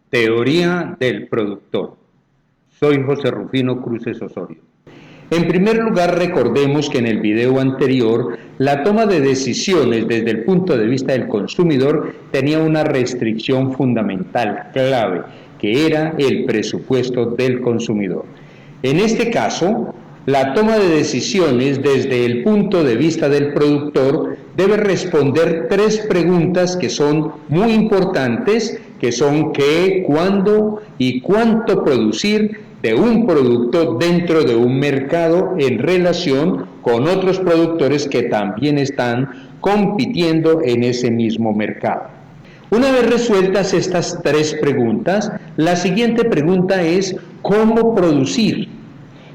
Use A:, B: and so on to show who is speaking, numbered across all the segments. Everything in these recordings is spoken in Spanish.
A: Teoría del productor. Soy José Rufino Cruces Osorio. En primer lugar, recordemos que en el video anterior, la toma de decisiones desde el punto de vista del consumidor tenía una restricción fundamental, clave, que era el presupuesto del consumidor. En este caso, la toma de decisiones desde el punto de vista del productor debe responder tres preguntas que son muy importantes, que son qué, cuándo y cuánto producir de un producto dentro de un mercado en relación con otros productores que también están compitiendo en ese mismo mercado. Una vez resueltas estas tres preguntas, la siguiente pregunta es ¿cómo producir?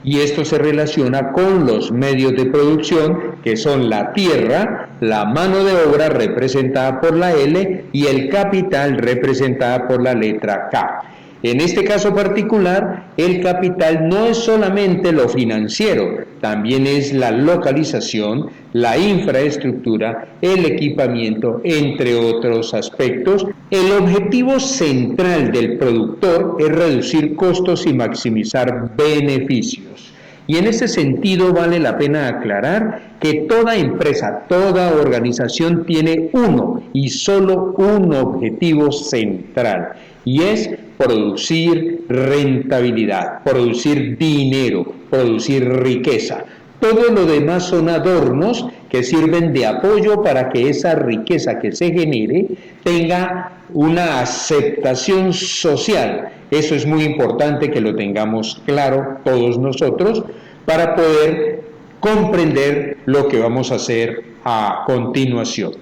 A: Y esto se relaciona con los medios de producción, que son la tierra, la mano de obra representada por la L y el capital representada por la letra K. En este caso particular, el capital no es solamente lo financiero, también es la localización, la infraestructura, el equipamiento, entre otros aspectos. El objetivo central del productor es reducir costos y maximizar beneficios. Y en ese sentido vale la pena aclarar que toda empresa, toda organización tiene uno y solo un objetivo central, y es producir rentabilidad, producir dinero, producir riqueza. Todo lo demás son adornos que sirven de apoyo para que esa riqueza que se genere tenga una aceptación social. Eso es muy importante que lo tengamos claro todos nosotros para poder comprender lo que vamos a hacer a continuación.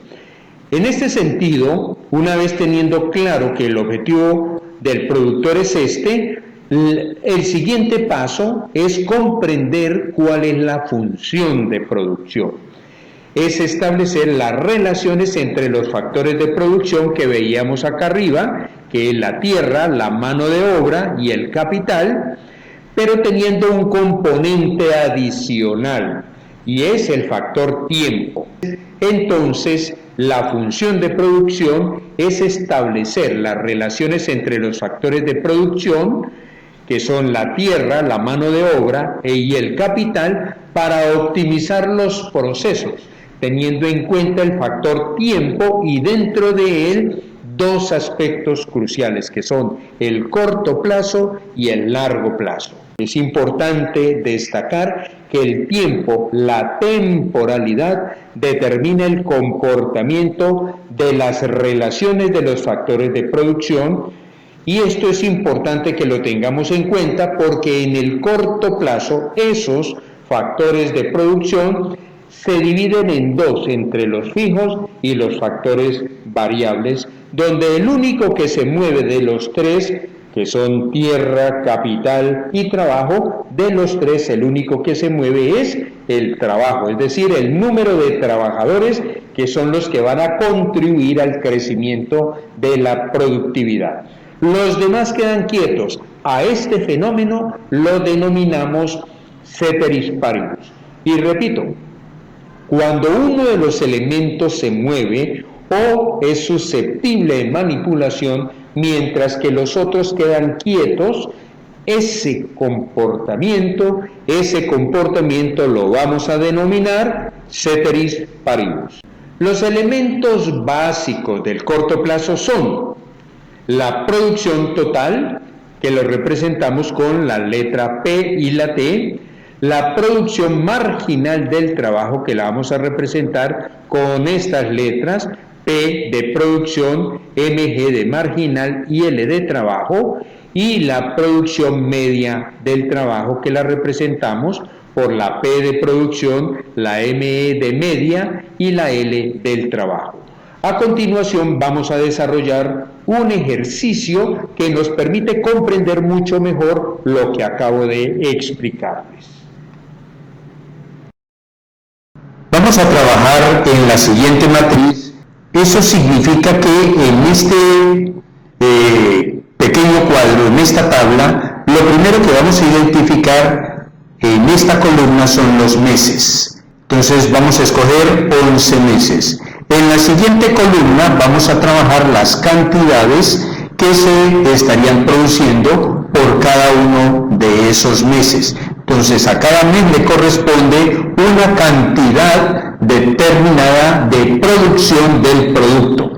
A: En este sentido, una vez teniendo claro que el objetivo del productor es este, el siguiente paso es comprender cuál es la función de producción. Es establecer las relaciones entre los factores de producción que veíamos acá arriba, que es la tierra, la mano de obra y el capital, pero teniendo un componente adicional, y es el factor tiempo. Entonces, la función de producción es establecer las relaciones entre los factores de producción, que son la tierra, la mano de obra y el capital, para optimizar los procesos, teniendo en cuenta el factor tiempo y dentro de él dos aspectos cruciales, que son el corto plazo y el largo plazo. Es importante destacar que el tiempo, la temporalidad, determina el comportamiento de las relaciones de los factores de producción, y esto es importante que lo tengamos en cuenta porque en el corto plazo esos factores de producción se dividen en dos, entre los fijos y los factores variables, donde el único que se mueve de los tres, que son tierra, capital y trabajo, de los tres el único que se mueve es el trabajo, es decir, el número de trabajadores que son los que van a contribuir al crecimiento de la productividad. Los demás quedan quietos. A este fenómeno lo denominamos ceteris paribus. Y repito, cuando uno de los elementos se mueve o es susceptible de manipulación, mientras que los otros quedan quietos, ese comportamiento lo vamos a denominar ceteris paribus. Los elementos básicos del corto plazo son la producción total, que lo representamos con la letra P y la T, la producción marginal del trabajo, que la vamos a representar con estas letras, P de producción, MG de marginal y L de trabajo, y la producción media del trabajo, que la representamos por la P de producción, la ME de media y la L del trabajo. A continuación vamos a desarrollar un ejercicio que nos permite comprender mucho mejor lo que acabo de explicarles. Vamos a trabajar en la siguiente matriz. Eso significa que en este pequeño cuadro, en esta tabla, lo primero que vamos a identificar en esta columna son los meses. Entonces vamos a escoger 11 meses. En la siguiente columna vamos a trabajar las cantidades que se estarían produciendo por cada uno de esos meses. Entonces, a cada mes le corresponde una cantidad determinada de producción del producto.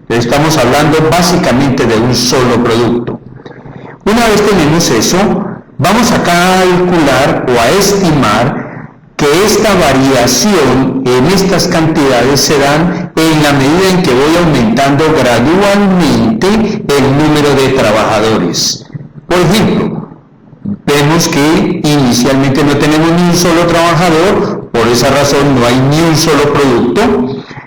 A: Estamos hablando básicamente de un solo producto. Una vez tenemos eso, vamos a calcular o a estimar que esta variación en estas cantidades se dan en la medida en que voy aumentando gradualmente el número de trabajadores. Por ejemplo, vemos que inicialmente no tenemos ni un solo trabajador, por esa razón no hay ni un solo producto,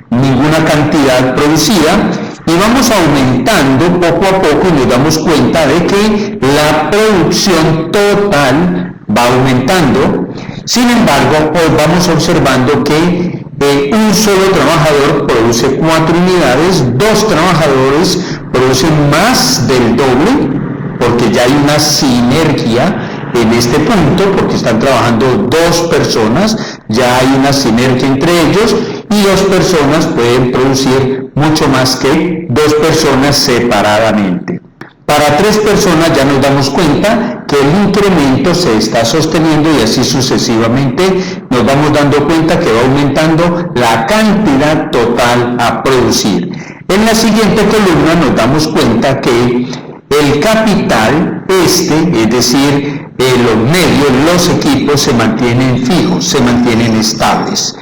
A: ninguna cantidad producida, y vamos aumentando poco a poco y nos damos cuenta de que la producción total va aumentando. Sin embargo, hoy vamos observando que un solo trabajador produce 4 unidades, 2 trabajadores producen más del doble, porque ya hay una sinergia en este punto, porque están trabajando 2 personas, ya hay una sinergia entre ellos, y 2 personas pueden producir mucho más que 2 personas separadamente. Para 3 personas ya nos damos cuenta que el incremento se está sosteniendo y así sucesivamente nos vamos dando cuenta que va aumentando la cantidad total a producir. En la siguiente columna nos damos cuenta que el capital, es decir, los medios, los equipos se mantienen fijos, se mantienen estables.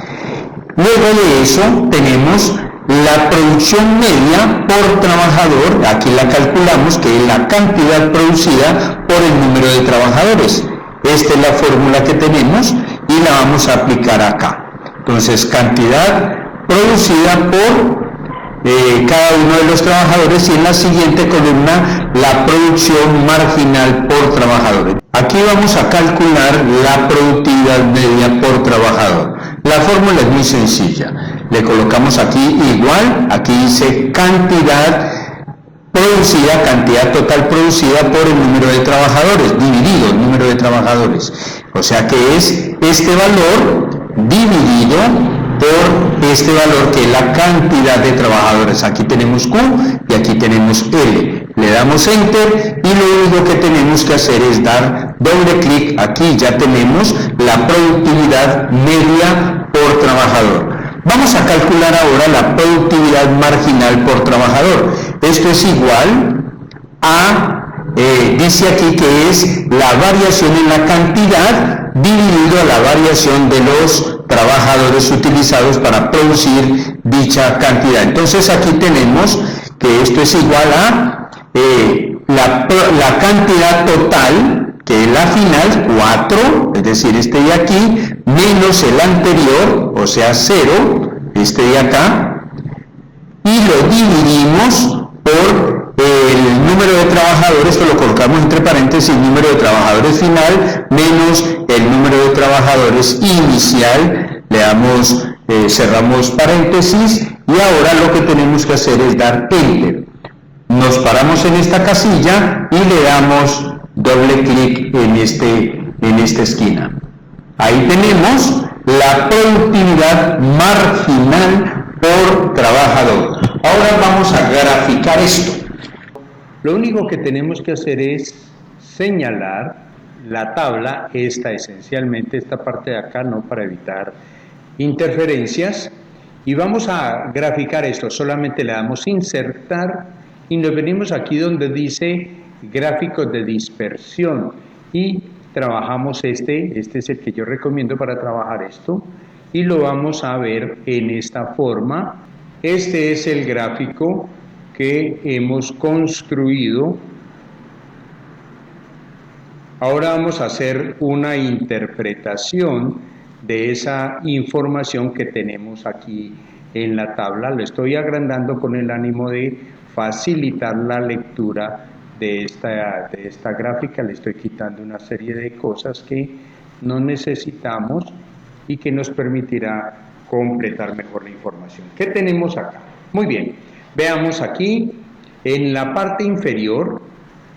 A: Luego de eso tenemos la producción media por trabajador, aquí la calculamos, que es la cantidad producida por el número de trabajadores. Esta es la fórmula que tenemos y la vamos a aplicar acá. Entonces, cantidad producida por cada uno de los trabajadores, y en la siguiente columna la producción marginal por trabajadores. Aquí vamos a calcular la productividad media por trabajador. La fórmula es muy sencilla. Le colocamos aquí igual, aquí dice cantidad producida, cantidad total producida por el número de trabajadores, dividido el número de trabajadores. O sea que es este valor dividido por este valor que es la cantidad de trabajadores. Aquí tenemos Q y aquí tenemos L. Le damos Enter y lo único que tenemos que hacer es dar doble clic. Aquí ya tenemos la productividad media por trabajador. Vamos a calcular ahora la productividad marginal por trabajador. Esto es igual a, dice aquí que es la variación en la cantidad dividido a la variación de los trabajadores utilizados para producir dicha cantidad. Entonces aquí tenemos que esto es igual a la cantidad total, que es la final, 4, es decir, este de aquí, menos el anterior, o sea 0, este de acá, y lo dividimos por el número de trabajadores, que lo colocamos entre paréntesis, número de trabajadores final, menos el número de trabajadores inicial, le damos, cerramos paréntesis, y ahora lo que tenemos que hacer es dar Enter. Nos paramos en esta casilla y le damos doble clic en esta esquina. Ahí tenemos la productividad marginal por trabajador. Ahora vamos a graficar esto. Lo único que tenemos que hacer es señalar la tabla, esencialmente esta parte de acá, no, para evitar interferencias, y vamos a graficar esto. Solamente le damos insertar y nos venimos aquí donde dice gráficos de dispersión y trabajamos este es el que yo recomiendo para trabajar esto, y lo vamos a ver en esta forma. Este es el gráfico que hemos construido. Ahora vamos a hacer una interpretación de esa información que tenemos aquí en la tabla. Lo estoy agrandando con el ánimo de facilitar la lectura de esta gráfica. Le estoy quitando una serie de cosas que no necesitamos y que nos permitirá completar mejor la información. ¿Qué tenemos acá? Muy bien, veamos aquí en la parte inferior,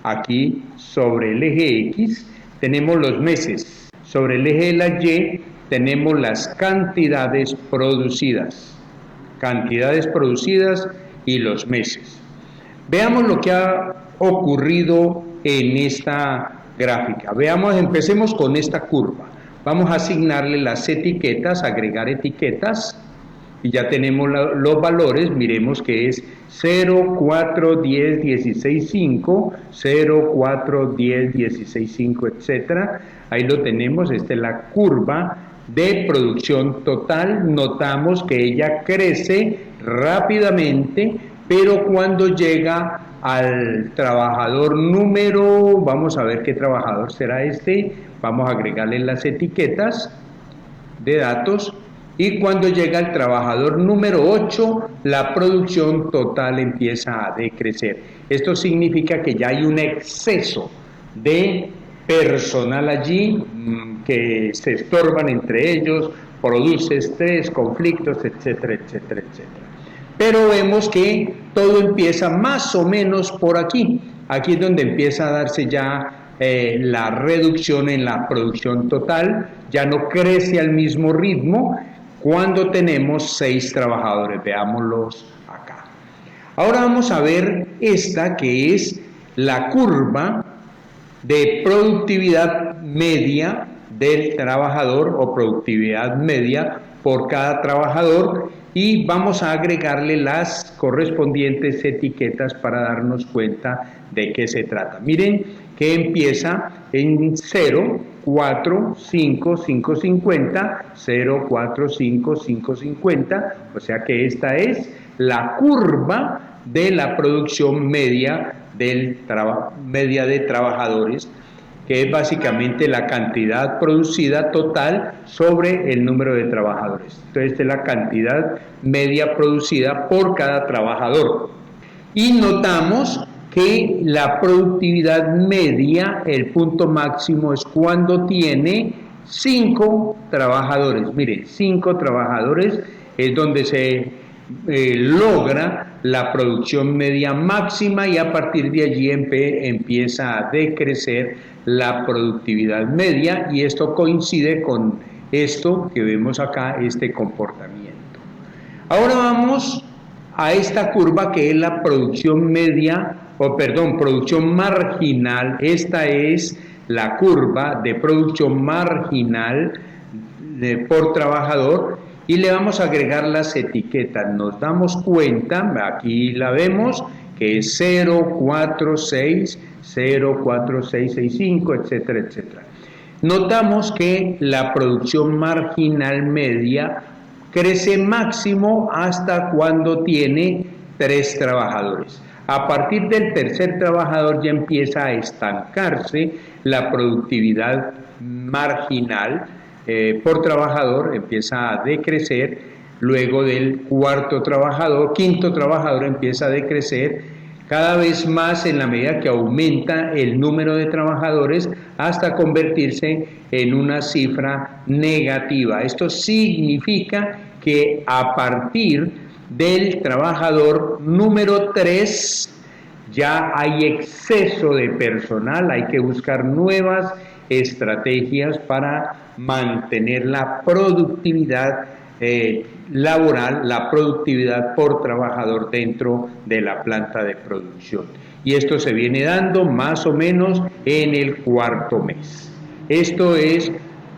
A: aquí sobre el eje X tenemos los meses, sobre el eje de la Y tenemos las cantidades producidas y los meses. Veamos lo que ha ocurrido en esta gráfica. Empecemos con esta curva. Vamos a asignarle las etiquetas, agregar etiquetas, y ya tenemos los valores. Miremos que es 0, 4, 10, 16, 5, 0, 4, 10, 16, 5, etc. Ahí lo tenemos. Esta es la curva de producción total. Notamos que ella crece rápidamente, pero cuando llega al trabajador número, vamos a ver qué trabajador será este, vamos a agregarle las etiquetas de datos, y cuando llega al trabajador número 8, la producción total empieza a decrecer. Esto significa que ya hay un exceso de personal allí, que se estorban entre ellos, produce estrés, conflictos, etcétera, etcétera, etcétera. Pero vemos que todo empieza más o menos por aquí. Aquí es donde empieza a darse ya la reducción en la producción total. Ya no crece al mismo ritmo cuando tenemos 6 trabajadores. Veámoslos acá. Ahora vamos a ver esta, que es la curva de productividad media del trabajador, o productividad media por cada trabajador, y vamos a agregarle las correspondientes etiquetas para darnos cuenta de qué se trata. Miren que empieza en 0, 4, 5, 5, 50, 0, 4, 5, 5, 50, o sea que esta es la curva de la producción media de trabajadores, que es básicamente la cantidad producida total sobre el número de trabajadores. Entonces, esta es la cantidad media producida por cada trabajador. Y notamos que la productividad media, el punto máximo, es cuando tiene 5 trabajadores. Miren, 5 trabajadores es donde se logra la producción media máxima, y a partir de allí empieza a decrecer la productividad media, y esto coincide con esto que vemos acá, este comportamiento. Ahora vamos a esta curva, que es la producción media, producción marginal. Esta es la curva de producción marginal por trabajador, y le vamos a agregar las etiquetas. Nos damos cuenta, aquí la vemos, que es 0, 4, 6, 0, 4, 6, 6, 5, etcétera, etcétera. Notamos que la producción marginal media crece máximo hasta cuando tiene 3 trabajadores. A partir del tercer trabajador ya empieza a estancarse la productividad marginal por trabajador, empieza a decrecer. Luego del quinto trabajador empieza a decrecer cada vez más en la medida que aumenta el número de trabajadores, hasta convertirse en una cifra negativa. Esto significa que a partir del trabajador número 3 ya hay exceso de personal, hay que buscar nuevas estrategias para mantener la productividad laboral, la productividad por trabajador dentro de la planta de producción. Y esto se viene dando más o menos en el 4.º mes. Esto es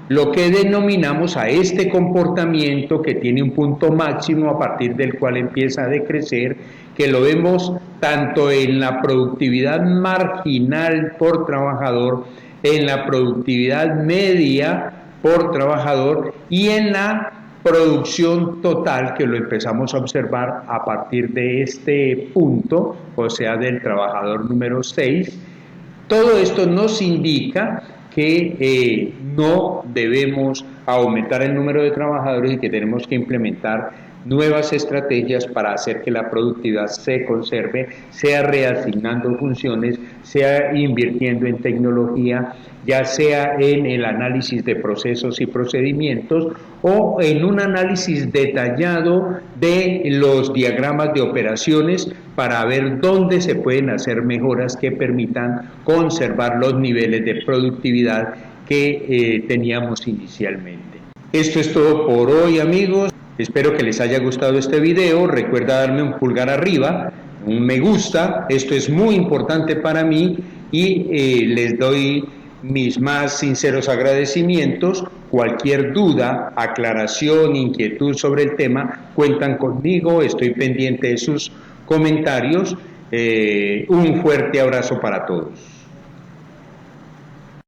A: lo que denominamos a este comportamiento, que tiene un punto máximo a partir del cual empieza a decrecer, que lo vemos tanto en la productividad marginal por trabajador, en la productividad media por trabajador y en la producción total, que lo empezamos a observar a partir de este punto, o sea, del trabajador número 6. Todo esto nos indica que no debemos aumentar el número de trabajadores y que tenemos que implementar nuevas estrategias para hacer que la productividad se conserve, sea reasignando funciones, sea invirtiendo en tecnología, ya sea en el análisis de procesos y procedimientos, o en un análisis detallado de los diagramas de operaciones para ver dónde se pueden hacer mejoras que permitan conservar los niveles de productividad que teníamos inicialmente. Esto es todo por hoy, amigos. Espero que les haya gustado este video. Recuerda darme un pulgar arriba, un me gusta, esto es muy importante para mí y les doy mis más sinceros agradecimientos. Cualquier duda, aclaración, inquietud sobre el tema, cuentan conmigo, estoy pendiente de sus comentarios. Un fuerte abrazo para todos.